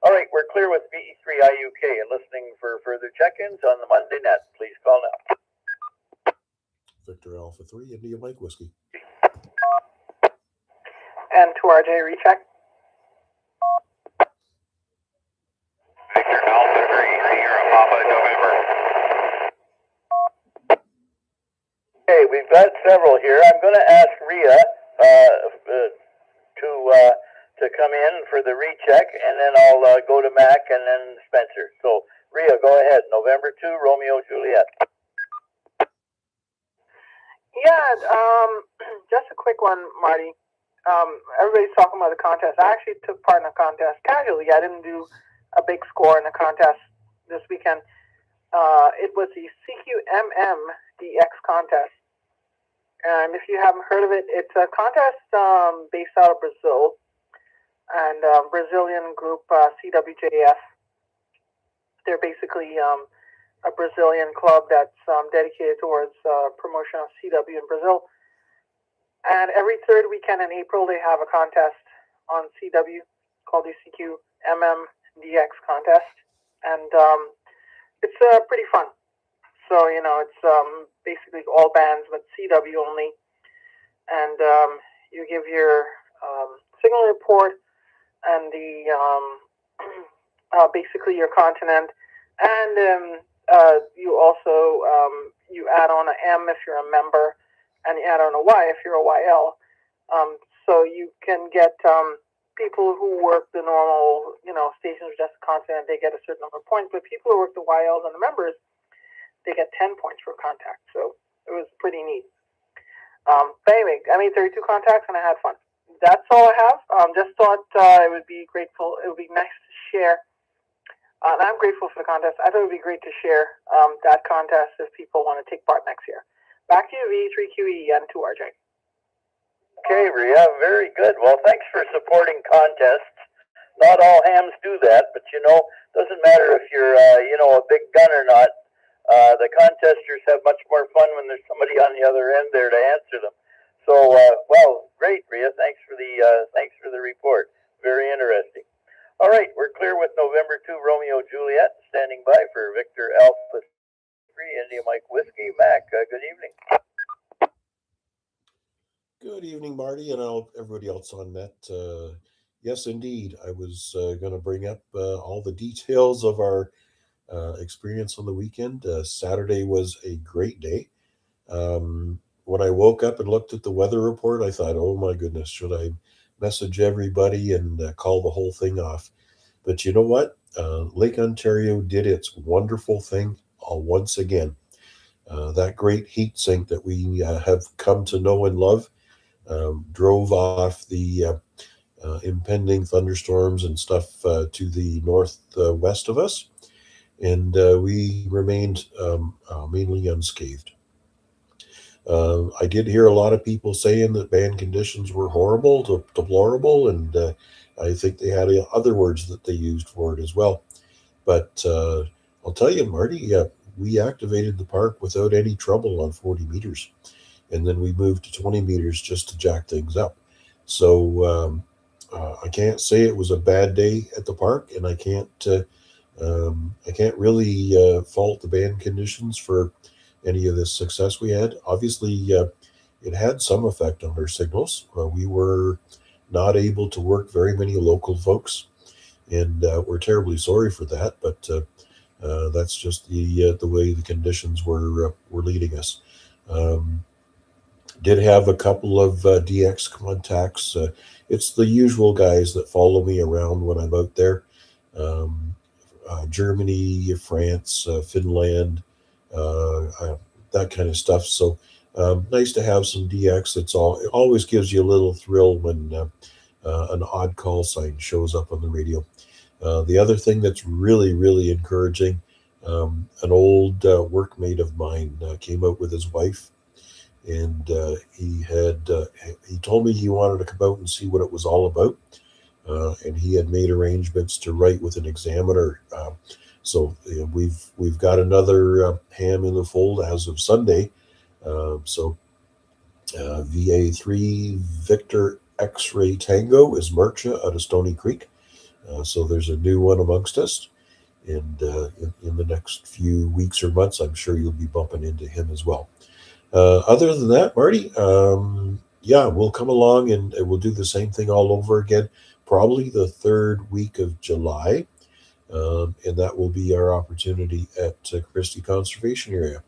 All right, we're clear with VA3IMW and listening for further check-ins on the Monday net. Please call now. Victor Alpha 3, India Mike Whiskey. And 2RJ recheck. Victor Alpha 3, Sierra Papa, November. Okay, we've got several here. I'm going to ask Rhea to come in for the recheck, and then I'll go to Mac and then Spencer. So, Rhea, go ahead. November 2, Romeo Juliet. Yeah, just a quick one, Marty. Everybody's talking about the contest. I actually took part in the contest casually. I didn't do a big score in the contest this weekend. It was the CQMM DX contest. And if you haven't heard of it, it's a contest based out of Brazil. And Brazilian group CWJF. They're basically a Brazilian club that's dedicated towards promotion of CW in Brazil. And every third weekend in April, they have a contest on CW called the CQMM DX contest. And it's pretty fun. So, it's basically all bands, but CW only. And you give your signal report and the basically your continent, and you also you add on an M if you're a member, and you add on a Y if you're a YL. So you can get people who work the normal, stations just the continent, they get a certain number of points, but people who work the YLs and the members, they get 10 points for contact. So it was pretty neat. But anyway, I made 32 contacts and I had fun. That's all I have. Just thought it would be nice to share. And I'm grateful for the contest. I thought it would be great to share that contest if people want to take part next year. Back to you, V3QE and 2RJ. Okay, Rhea, very good. Well, thanks for supporting contests. Not all hams do that, but doesn't matter if you're a big gun or not. The contesters have much more fun when there's somebody on the other end there to answer them. So, great, Rhea. Thanks for the report. Very interesting. All right, we're clear with November 2, Romeo Juliet, standing by for Victor Alpha 3, India Mike Whiskey. Mac, good evening. Good evening, Marty, and everybody else on net. Yes, indeed. I was going to bring up all the details of our experience on the weekend. Saturday was a great day. When I woke up and looked at the weather report, I thought, oh my goodness, should I message everybody and call the whole thing off? But you know what? Lake Ontario did its wonderful thing once again. That great heat sink that we have come to know and love drove off the impending thunderstorms and stuff to the northwest of us, and we remained mainly unscathed. I did hear a lot of people saying that band conditions were horrible, deplorable, and I think they had other words that they used for it as well. But I'll tell you, Marty, we activated the park without any trouble on 40 meters. And then we moved to 20 meters just to jack things up. So I can't say it was a bad day at the park, and I can't really fault the band conditions for any of this success we had. Obviously, it had some effect on our signals. We were not able to work very many local folks, and we're terribly sorry for that. But that's just the way the conditions were leading us. Did have a couple of DX contacts. It's the usual guys that follow me around when I'm out there. Germany, France, Finland, that kind of stuff. So nice to have some DX. It always gives you a little thrill when an odd call sign shows up on the radio. The other thing that's really, really encouraging, an old workmate of mine came out with his wife, and he told me he wanted to come out and see what it was all about, and he had made arrangements to write with an examiner. So we've got another ham in the fold as of Sunday. So VA3 Victor X-Ray Tango is Murcha out of Stony Creek. So there's a new one amongst us, and in the next few weeks or months, I'm sure you'll be bumping into him as well. Other than that, Marty, yeah, we'll come along and we'll do the same thing all over again, probably the third week of July, and that will be our opportunity at Christie Conservation Area.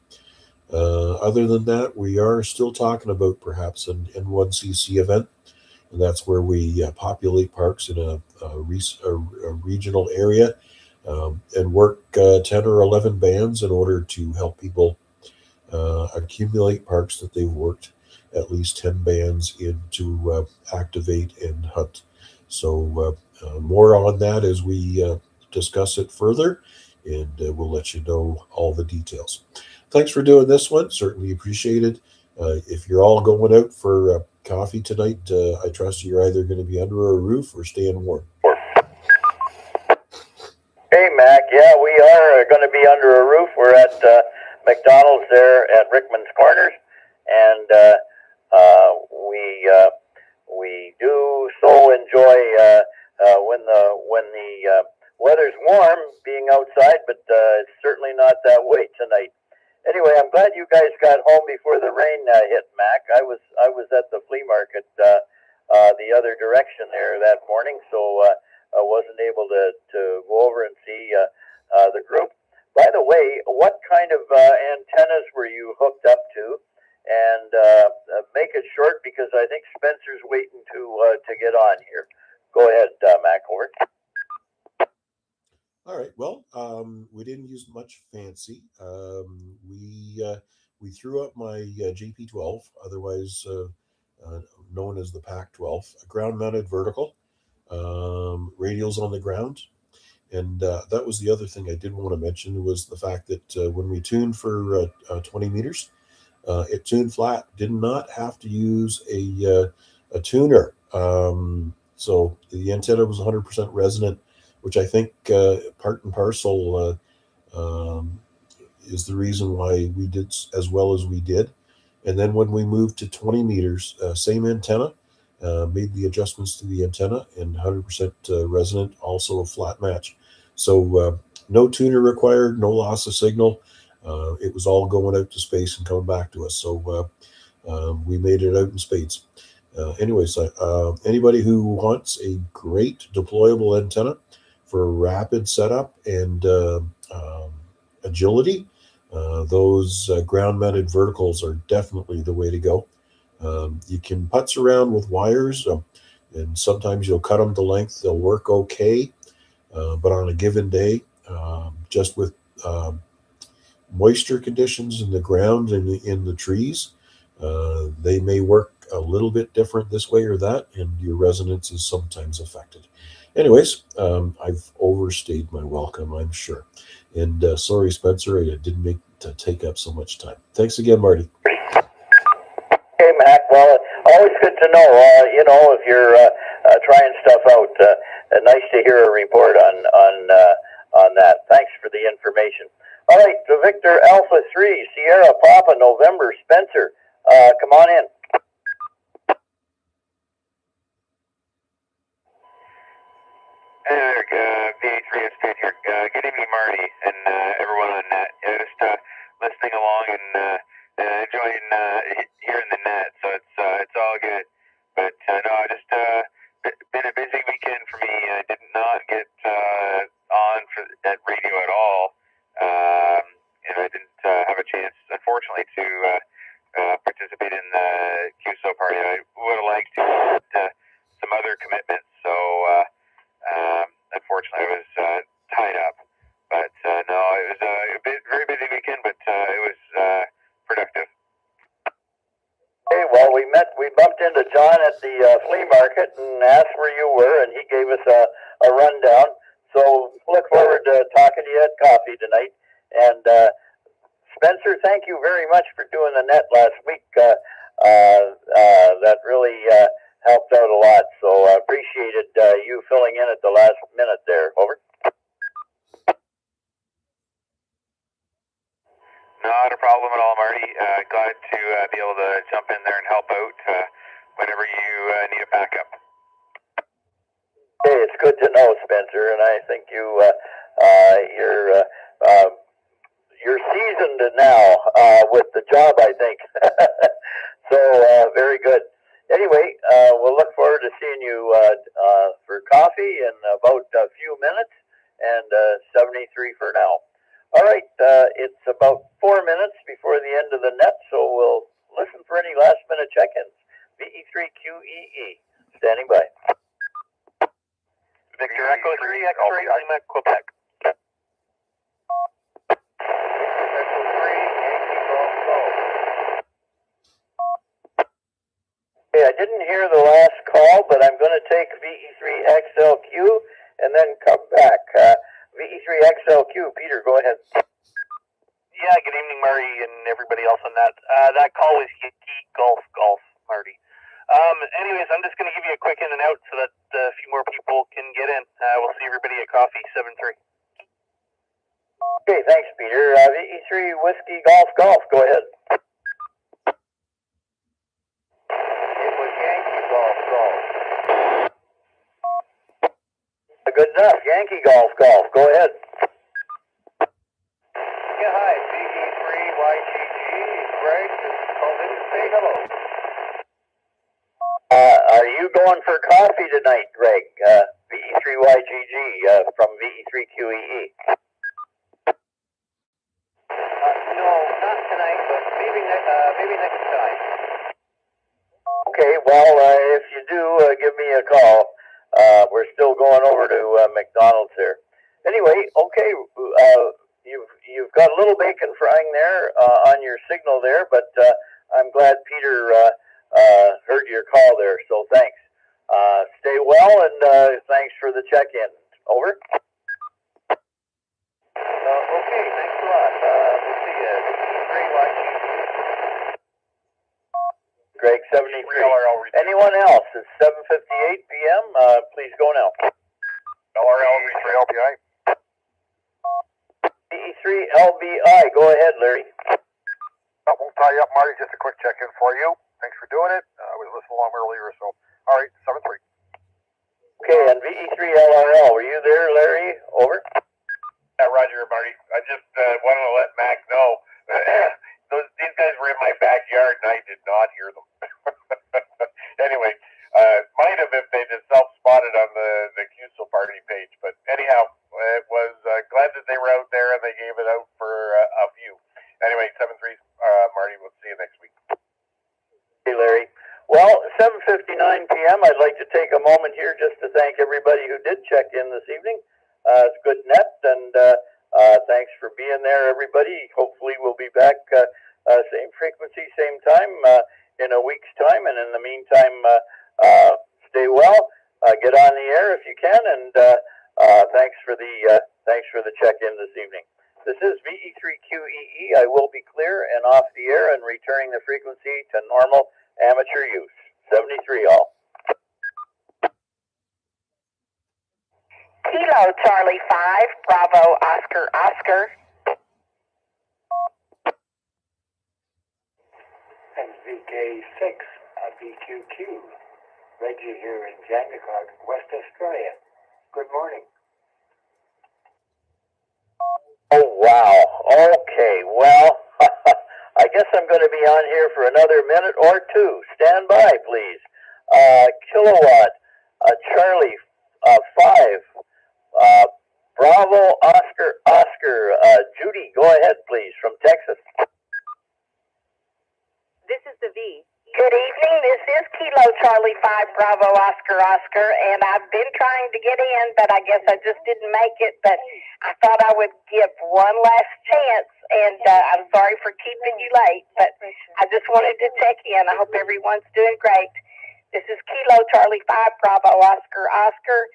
Other than that, we are still talking about perhaps an N1CC event, and that's where we populate parks in a regional area and work 10 or 11 bands in order to help people accumulate parks that they've worked at least 10 bands in to activate and hunt. So more on that as we discuss it further, and we'll let you know all the details. Thanks for doing this one. Certainly appreciated. If you're all going out for coffee tonight, I trust you're either going to be under a roof or staying warm. Hey, Mac. Yeah, we are going to be under a roof. We're at McDonald's there at Rickman's Corners, and we do so enjoy when the weather's warm being outside, but it's certainly not that way tonight. Anyway, I'm glad you guys got home before the rain hit, Mac. I was at the flea market the other direction there that morning, so I wasn't able to go over and see the group. By the way, what kind of antennas were you hooked up to? And make it short because I think Spencer's waiting to get on here. Go ahead, Mac. Over. All right. Well, we didn't use much fancy. We threw up my JP12, otherwise known as the PAC-12, a ground-mounted vertical, radials on the ground. And that was the other thing I did want to mention was the fact that when we tuned for 20 meters, it tuned flat. Did not have to use a tuner. So the antenna was 100% resonant, which I think part and parcel is the reason why we did as well as we did. And then when we moved to 20 meters, same antenna, made the adjustments to the antenna, and 100% resonant, also a flat match. So no tuner required, no loss of signal. It was all going out to space and coming back to us. So we made it out in spades. Anyways, anybody who wants a great deployable antenna for rapid setup and agility, those ground-mounted verticals are definitely the way to go. You can putz around with wires, and sometimes you'll cut them to length. They'll work okay, but on a given day, just with moisture conditions in the ground and in the trees, they may work a little bit different this way or that, and your resonance is sometimes affected. Anyways, I've overstayed my welcome, I'm sure. And sorry, Spencer, I didn't make to take up so much time. Thanks again, Marty. Well, always good to know. If you're trying stuff out, nice to hear a report on that. Thanks for the information. All right, so Victor Alpha 3, Sierra Papa November, Spencer, come on in. Hey there, VA3 is good here. Good evening, Marty, and everyone on net. Just listening along and enjoying hearing the net, so it's all good. But no, I just been a busy weekend for me. I did not get on at radio at all, and I didn't have a chance, unfortunately, to participate in the QSO party. I would have liked to, but some other commitments, so. Unfortunately, I was tied up, but no, it was a very busy weekend, but it was productive. Okay, well, we bumped into John at the flea market and asked where you were, and he gave us a rundown. So look forward to talking to you at coffee tonight. And Spencer, thank you very much for doing the net last week. That really helped out a lot, so I appreciated you filling in at the last minute there. Over. Not a problem at all, Marty. Glad to be able to jump in there and help out whenever you need a backup. Okay, it's good to know, Spencer, and I think you're seasoned now with the job, I think. So very good. Anyway, we'll look forward to seeing you for coffee in about a few minutes, and 73 for now. All right, it's about 4 minutes before the end of the net, so we'll listen for any last-minute check-ins. VE3QEE, standing by. Victor Echo 3, X-ray, I'm at Quebec. Echo 3, Yankee Golf Golf. Okay, I didn't hear the last call, but I'm going to take VE3XLQ and then come back. VE3XLQ, Peter, go ahead. Yeah, good evening, Marty, and everybody else on that. That call was Yankee Golf Golf, Marty. Anyways, I'm just going to give you a quick in and out so that a few more people can get in. We'll see everybody at coffee, 7-3. Okay, thanks, Peter. VE3 Whiskey Golf Golf, go ahead. It was Yankee Golf Golf. Good enough. Yankee Golf Golf, go ahead. Yeah, hi, VE3YGG, Greg, called in to say hello. Are you going for coffee tonight, Greg? VE3YGG from VE3QEE. No, not tonight, but maybe next time. Okay, well, if you do, give me a call. We're still going over to McDonald's here. Anyway, okay, you've got a little bacon frying there on your signal there, but I'm glad Peter heard your call there, so thanks. Stay well, and thanks for the check-in. Over. Okay, thanks a lot. We'll see you. Greg 73. Anyone else? It's 7:58 p.m. Please go now. LRL 3LBI. VE3LBI. Go ahead, Larry. That won't tie you up, Marty. Just a quick check-in for you. Thanks for doing it. I was listening along earlier, so. All right, 7-3. Okay, and VE3LRL. Were you there, Larry? Over. Yeah, Roger, Marty. I just wanted to let Mac know these guys were in my backyard and I did not hear them. Anyway, might have if they just self-spotted on the QSO party page. But anyhow, it was glad that they were out there and they gave it out for a few. Anyway, 7-3, Marty. We'll see you next week. Hey, Larry. Well, 7:59 p.m. I'd like to take a moment here just to thank everybody who did check in this evening. It's good net, and thanks for being there, everybody. Hopefully we'll be back same frequency, same time in a week's time. And in the meantime, stay well, get on the air if you can, and thanks for the check-in this evening. This is VE3QEE. I will be clear and off the air and returning the frequency to normal amateur use. 73 all. Kilo Charlie 5, Bravo Oscar Oscar. And VK6, BQQ. Reggie here in Jandakot, West Australia. Good morning. Oh, wow. Okay, well, I guess I'm going to be on here for another minute or two. Stand by, please. Kilowatt, Charlie 5, Bravo Oscar Oscar. Judy, go ahead, please, from Texas. This is the V. Good evening. This is Kilo Charlie 5 Bravo Oscar Oscar, and I've been trying to get in, but I guess I just didn't make it. But I thought I would give one last chance, and I'm sorry for keeping you late, but I just wanted to check in. I hope everyone's doing great. This is Kilo Charlie 5 Bravo Oscar Oscar,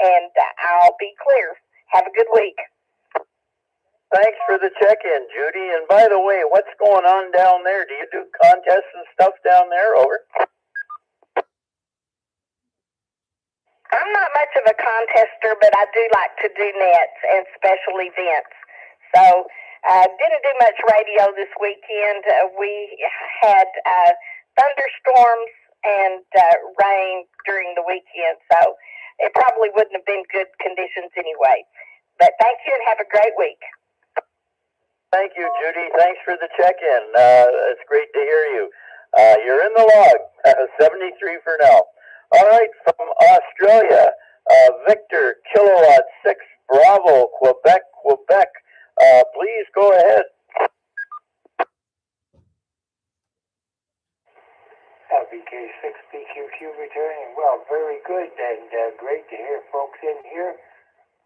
and I'll be clear. Have a good week. Thanks for the check-in, Judy. And by the way, what's going on down there? Do you do contests and stuff down there? Over. I'm not much of a contester, but I do like to do nets and special events. So didn't do much radio this weekend. We had thunderstorms and rain during the weekend, so it probably wouldn't have been good conditions anyway. But thank you and have a great week. Thank you, Judy. Thanks for the check-in. It's great to hear you. You're in the log. 73 for now. All right, from Australia, Victor, Kilowatt 6, Bravo, Quebec, Quebec. Please go ahead. VK6 BQQ returning. Well, very good and great to hear folks in here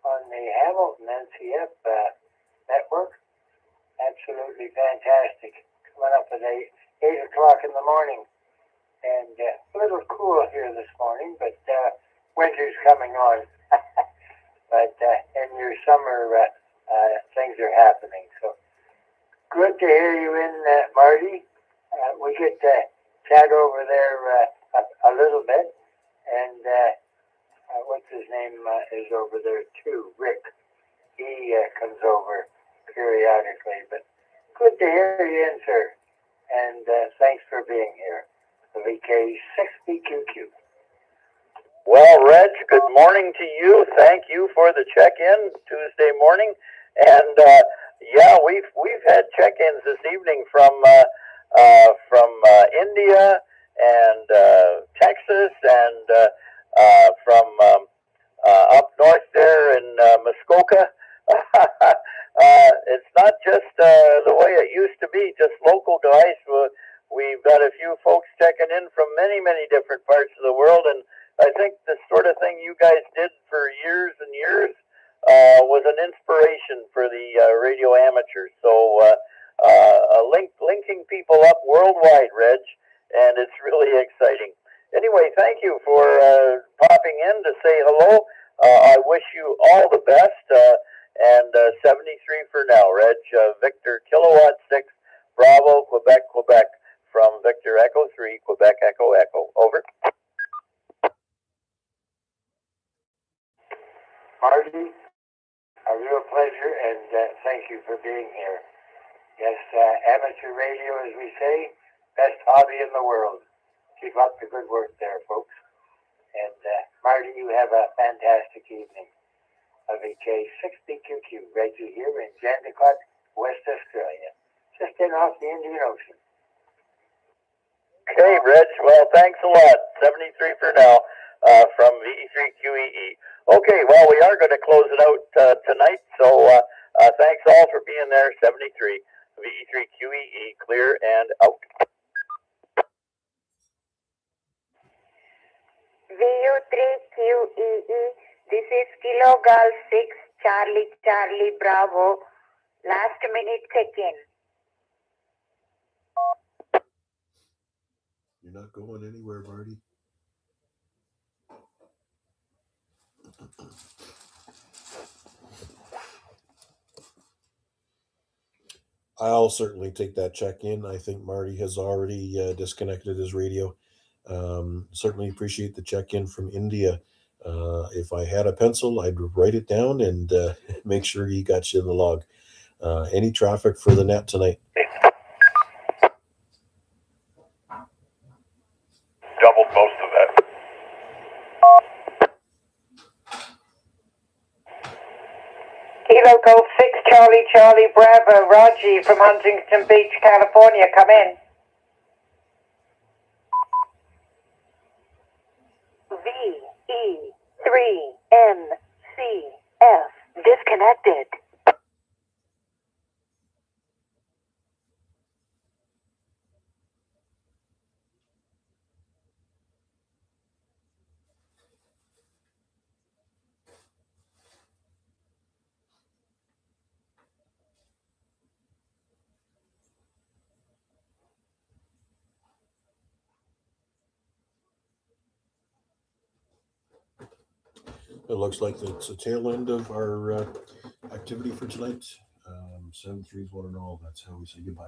on the Hamilton NCF network. Absolutely fantastic. Coming up at 8 o'clock in the morning. And a little cool here this morning, but winter's coming on. But in your summer, things are happening. So good to hear you in, Marty. We get to chat over there a little bit. And what's his name is over there too, Rick. He comes over periodically, but good to hear you in, sir. And thanks for being here. The VK6BQQ. Well, Reg, good morning to you. Thank you for the check-in Tuesday morning. And yeah, we've had check-ins this evening from India and Texas and from up north there in Muskoka. It's not just the way it used to be, just local guys. We've got a few folks checking in from many, many different parts of the world, and I think the sort of thing you guys did for years and years was an inspiration for the radio amateurs. So linking people up worldwide, Reg, and it's really exciting. Anyway, thank you for popping in to say hello. I wish you all the best. And 73 for now, Reg. Victor, Kilowatt 6, Bravo, Quebec, Quebec. From Victor Echo 3, Quebec Echo Echo. Over. Marty, a real pleasure, and thank you for being here. Yes, amateur radio, as we say, best hobby in the world. Keep up the good work there, folks. And Marty, you have a fantastic evening. VK6BQQ, Reggie here in Jandakot, West Australia, just in off the Indian Ocean. Okay, Reg. Well, thanks a lot. 73 for now from VA3QEE. Okay, well, we are going to close it out tonight, so thanks all for being there. 73 VA3QEE, clear and out. VU3QEE, this is Kilo Golf 6, Charlie Charlie Bravo, last minute check-in. You're not going anywhere, Marty. I'll certainly take that check in. I think Marty has already disconnected his radio. Certainly appreciate the check in from India. If I had a pencil, I'd write it down and make sure he got you in the log. Any traffic for the net tonight? Doubled most of that. Kilo Golf 6 Charlie Charlie Bravo, Raji from Huntington Beach, California, come in. VA3IMW disconnected. It looks like it's the tail end of our activity for tonight. 7-3 is 1-0. That's how we say goodbye.